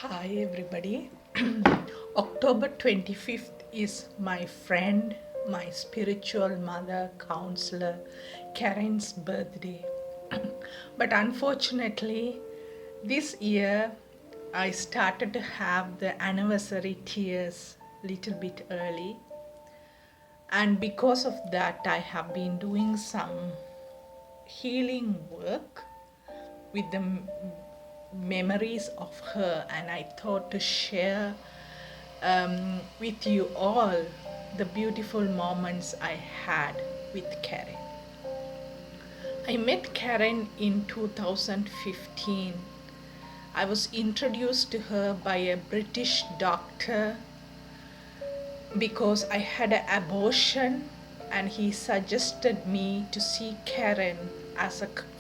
Hi, everybody. October 25th is my friend, my spiritual mother, counselor, Karin's birthday. But unfortunately, this year I started to have the anniversary tears little bit early, and because of that, I have been doing some healing work with the memories of her, and I thought to share with you all the beautiful moments I had with Karin. I met Karin in 2015. I was introduced to her by a British doctor because I had an abortion, and he suggested me to see Karin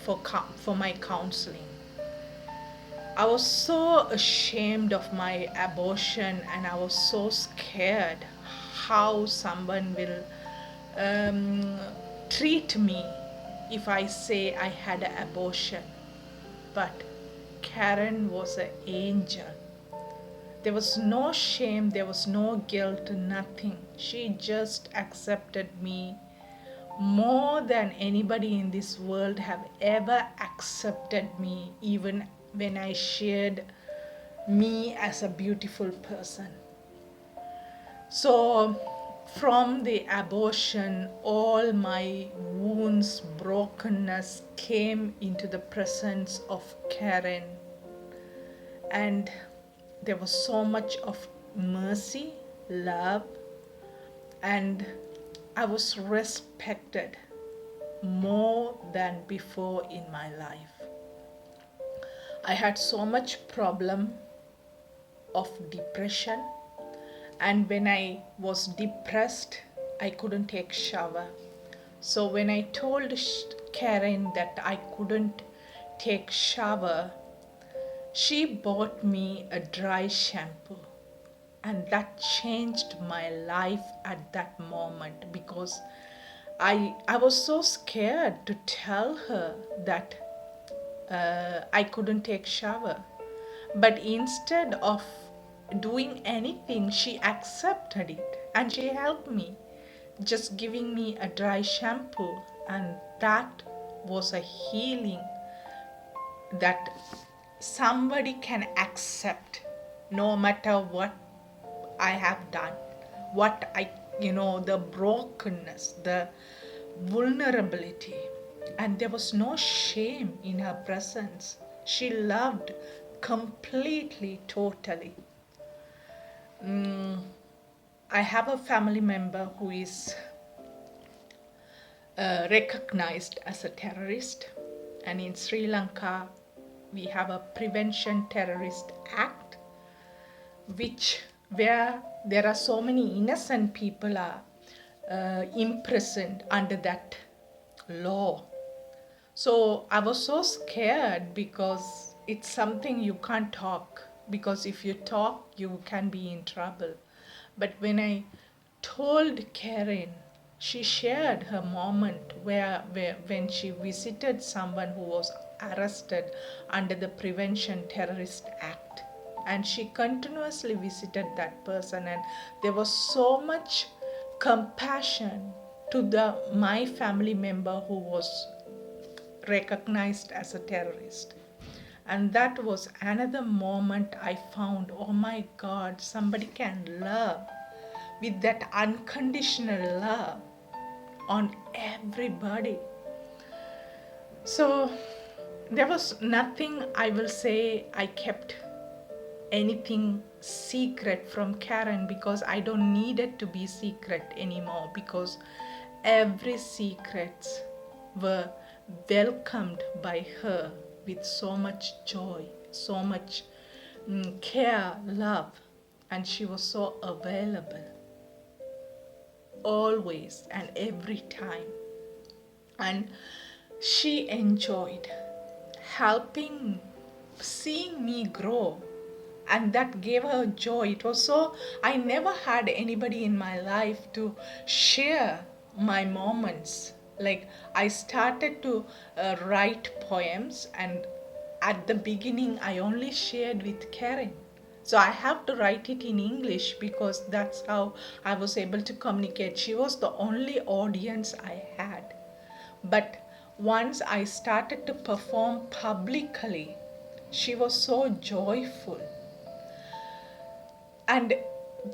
for my counseling. I was so ashamed of my abortion, and I was so scared how someone will um, treat me if I say I had an abortion. But Karen was an angel. There was no shame, there was no guilt, nothing. She just accepted me more than anybody in this world have ever accepted me, even when I shared me as a beautiful person. So from the abortion, all my wounds, brokenness came into the presence of Karen, and there was so much of mercy, love, and I was respected more than before in my life. I had so much problem of depression, and when I was depressed, I couldn't take shower. So when I told Karen that I couldn't take shower, she bought me a dry shampoo, and that changed my life at that moment, because I was so scared to tell her that I couldn't take shower. But instead of doing anything, she accepted it and she helped me, just giving me a dry shampoo. And that was a healing that somebody can accept no matter what I have done, the brokenness, the vulnerability. And there was no shame in her presence. She loved completely, totally. I have a family member who is recognized as a terrorist, and in Sri Lanka, we have a Prevention Terrorist Act, where there are so many innocent people are imprisoned under that law. So I was so scared because it's something you can't talk, because if you talk, you can be in trouble. But when I told Karin, she shared her moment where when she visited someone who was arrested under the Prevention Terrorist Act, and she continuously visited that person, and there was so much compassion to my family member who was recognized as a terrorist. And that was another moment I found, oh my God, somebody can love with that unconditional love on everybody. So there was nothing, I will say, I kept anything secret from Karen, because I don't need it to be secret anymore, because every secrets were welcomed by her with so much joy, so much care, love, and she was so available always and every time. And she enjoyed helping, seeing me grow, and that gave her joy. It was so, I never had anybody in my life to share my moments. Like, I started to write poems, and at the beginning I only shared with Karin, So I have to write it in English because that's how I was able to communicate. She was the only audience I had. But once I started to perform publicly, she was so joyful. And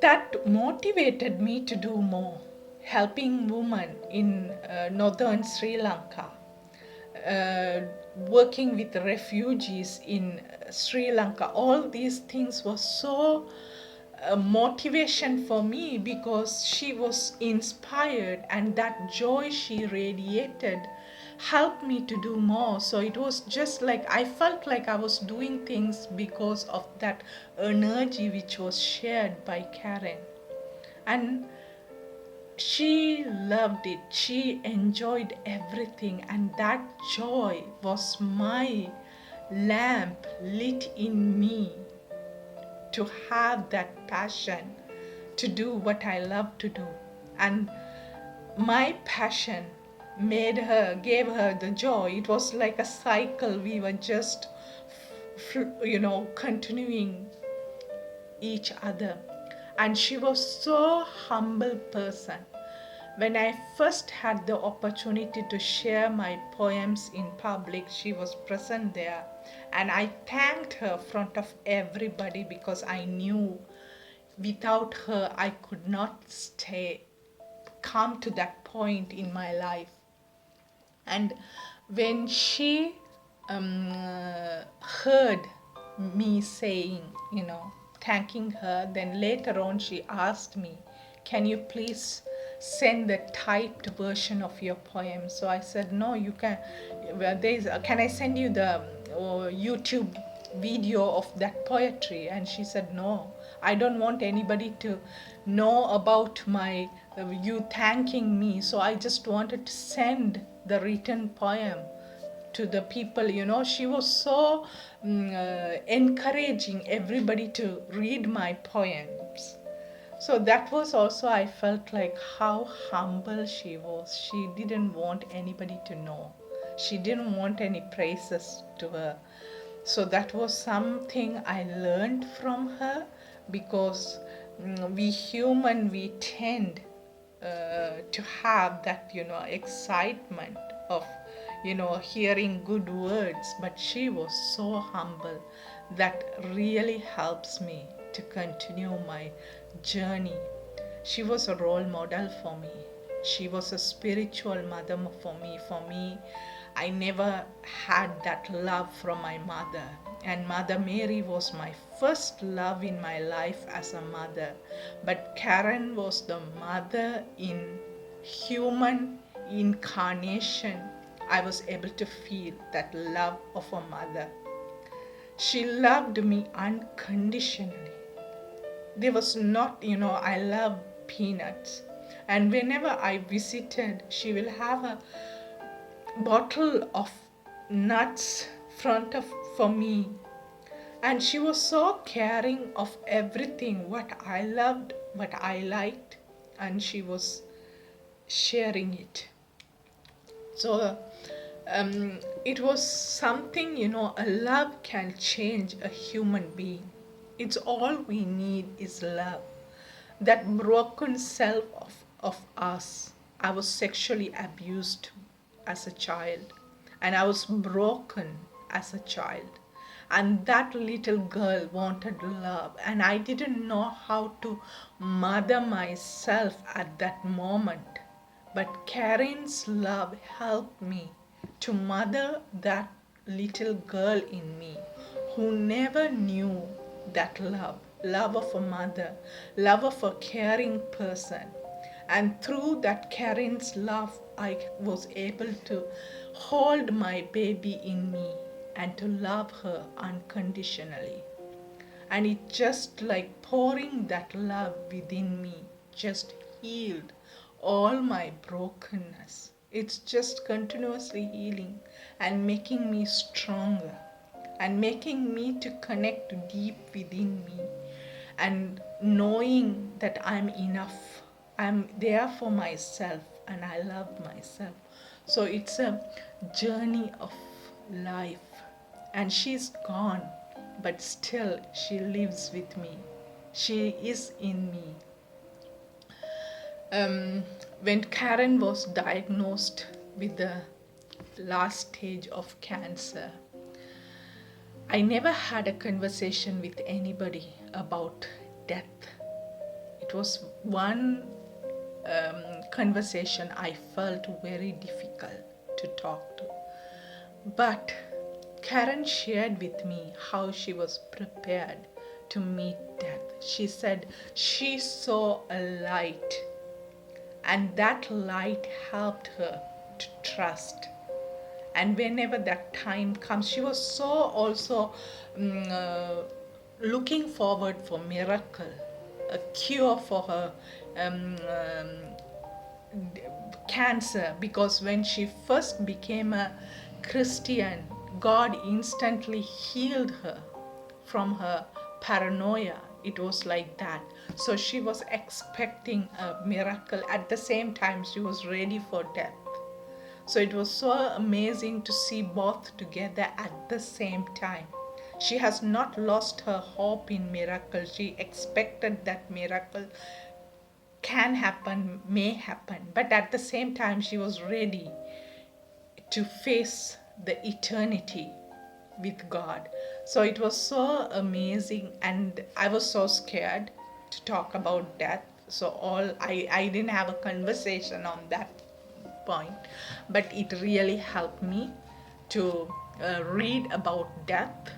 that motivated me to do more, helping women in northern Sri Lanka, uh, working with refugees in Sri Lanka. All these things were so motivation for me because she was inspired, and that joy she radiated helped me to do more. So it was just like I felt like I was doing things because of that energy which was shared by Karin. And she loved it, she enjoyed everything, and that joy was my lamp lit in me to have that passion to do what I love to do. And my passion gave her the joy. It was like a cycle. We were just, continuing each other. And she was so humble person. When I first had the opportunity to share my poems in public, she was present there. And I thanked her in front of everybody because I knew without her I could not come to that point in my life. And when she heard me saying, thanking her, then later on she asked me, can you please send the typed version of your poem? So I said, no, you can. Can I send you the YouTube video of that poetry? And she said, no, I don't want anybody to know about you thanking me. So I just wanted to send the written poem to the people. She was so encouraging everybody to read my poems. So that was also, I felt like how humble she was. She didn't want anybody to know. She didn't want any praises to her. So that was something I learned from her, because we human, we tend to have that, excitement of, hearing good words. But she was so humble. That really helps me to continue my journey. She was a role model for me. She was a spiritual mother for me. I never had that love from my mother. And Mother Mary was my first love in my life as a mother. But Karin was the mother in human incarnation. I was able to feel that love of a mother. She loved me unconditionally. There was not, I love peanuts. And whenever I visited, she will have a bottle of nuts for me. And she was so caring of everything, what I loved, what I liked, and she was sharing it. So it was something, a love can change a human being. It's all we need is love. That broken self of us. I was sexually abused as a child, and I was broken as a child. And that little girl wanted love, and I didn't know how to mother myself at that moment. But Karin's love helped me to mother that little girl in me who never knew that love of a mother, love of a caring person. And through that Karin's love, I was able to hold my baby in me and to love her unconditionally. And it just like pouring that love within me just healed all my brokenness. It's just continuously healing and making me stronger and making me to connect deep within me and knowing that I'm enough. I'm there for myself and I love myself. So it's a journey of life. And she's gone, but still she lives with me. She is in me. When Karin was diagnosed with the last stage of cancer, I never had a conversation with anybody about death. It was one conversation I felt very difficult to talk to. But Karen shared with me how she was prepared to meet death. She said she saw a light, and that light helped her to trust. And whenever that time comes, she was so also looking forward for miracle, a cure for her cancer, because when she first became a Christian, God instantly healed her from her paranoia. It was like that. So she was expecting a miracle. At the same time, she was ready for death. So it was so amazing to see both together at the same time. She has not lost her hope in miracle. She expected that miracle can happen, may happen, but at the same time, she was ready to face the eternity with God. So it was so amazing, and I was so scared to talk about death. So I didn't have a conversation on that point, but it really helped me to read about death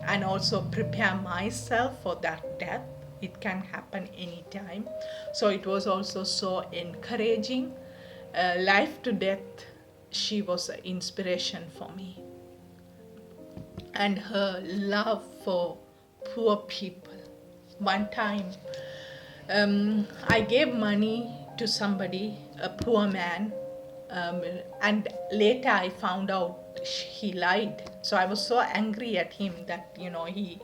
and also prepare myself for that death. It can happen anytime. So it was also so encouraging. Life to death, she was an inspiration for me. And her love for poor people. One time, I gave money to somebody, a poor man, and later I found out he lied. So I was so angry at him that, he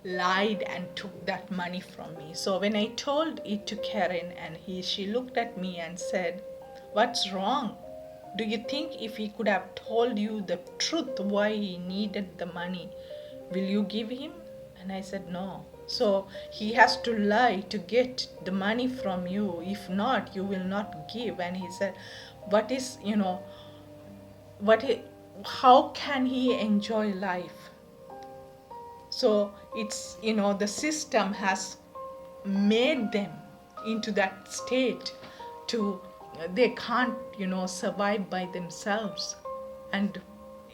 lied and took that money from me. So when I told it to Karin, and she looked at me and said, "What's wrong? Do you think if he could have told you the truth why he needed the money, will you give him?" And I said, "No." So he has to lie to get the money from you. If not, you will not give. And he said, "What is, what? How can he enjoy life?" So it's, the system has made them into that state to, they can't, survive by themselves. And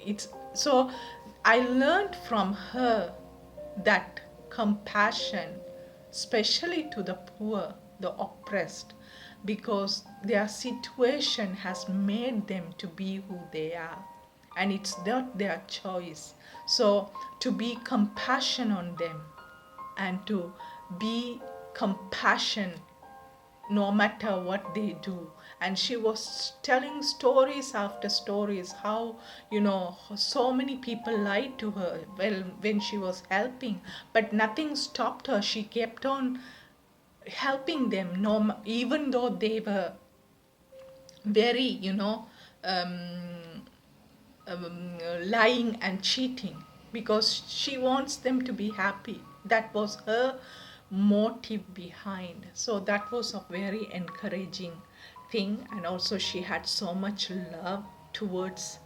it's so I learned from her that compassion, especially to the poor, the oppressed, because their situation has made them to be who they are, and it's not their choice. So to be compassion on them and to be compassion no matter what they do. And she was telling stories after stories how, so many people lied to her, well, when she was helping, but nothing stopped her. She kept on helping them, no, even though they were very, lying and cheating, because she wants them to be happy. That was her motive behind. So that was a very encouraging thing. And also she had so much love towards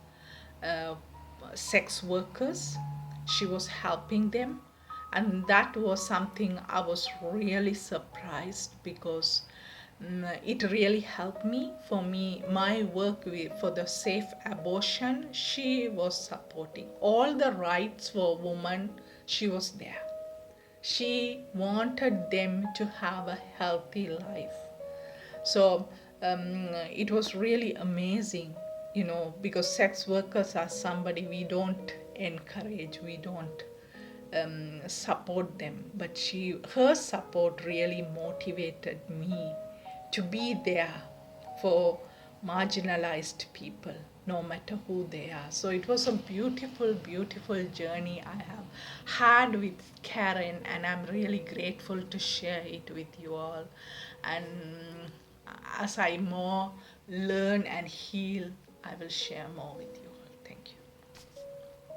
uh, sex workers. She was helping them, and that was something I was really surprised, because it really helped me. For me, my work for the safe abortion, she was supporting all the rights for women. She was there. She wanted them to have a healthy life. So it was really amazing, because sex workers are somebody we don't encourage, we don't support them. But her support really motivated me to be there for marginalized people, no matter who they are. So it was a beautiful, beautiful journey I have had with Karen, and I'm really grateful to share it with you all. And as I more learn and heal, I will share more with you.